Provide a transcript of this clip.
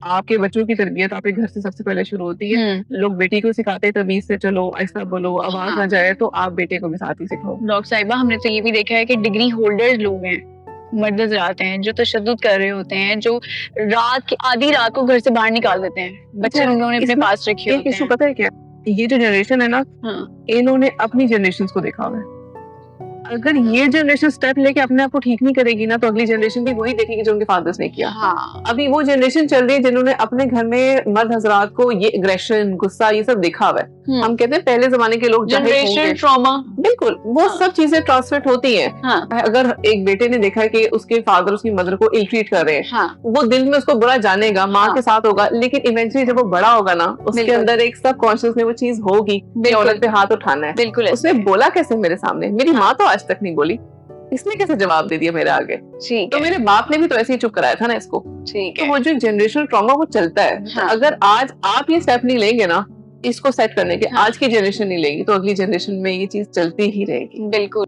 आपके बच्चों की तरबियत आपके घर से सबसे पहले शुरू होती है। लोग बेटी को सिखाते हैं तमीज से, चलो ऐसा बोलो, आवाज ना जाए, तो आप बेटे को भी साथ ही सिखाओ। डॉक्टर साहिबा, हमने तो ये भी देखा है कि डिग्री होल्डर्स लोग हैं, मर्द हज़रात हैं, जो तशद्दुद कर रहे होते हैं, जो रात की आधी रात को घर से बाहर निकाल देते हैं, बच्चे उन्होंने अपने पास रखे होते हैं। इशू पता है क्या, ये जो जनरेशन है ना, इन्होंने अपनी जनरेशन को देखा हुआ है। अगर ये जनरेशन स्टेप लेके अपने आप को ठीक नहीं करेगी ना, तो अगली जनरेशन भी वही देखेगी जो उनके फादर्स ने किया। अभी वो जनरेशन चल रही है जिन्होंने अपने घर में मर्द हजरात को ये एग्रेशन, गुस्सा, ये सब देखा हुआ है। हम कहते हैं पहले जमाने के लोग जनरेशन ट्रॉमा, बिल्कुल वो सब चीजें ट्रांसमिट होती हैं। अगर एक बेटे ने देखा है कि उसके फादर उसकी मदर को इल ट्रीट कर रहे हैं, वो दिल में उसको बुरा जानेगा, माँ के साथ होगा, लेकिन इवेंचुअली जब वो बड़ा होगा ना, उसके अंदर एक सब कॉन्शियस में वो चीज होगी, औरत पे हाथ उठाना है। बिल्कुल उसने बोला कैसे मेरे सामने, मेरी माँ तो आज तक नहीं बोली, इसने कैसे जवाब दे दिया मेरे आगे। तो मेरे बाप ने भी तो ऐसे ही चुप कराया था ना इसको। तो वो जो जनरेशनल ट्रॉमा वो चलता है। अगर आज आप ये स्टेप नहीं लेंगे ना इसको सेट करने के, आज की जनरेशन नहीं लेगी, तो अगली जनरेशन में ये चीज चलती ही रहेगी। बिल्कुल।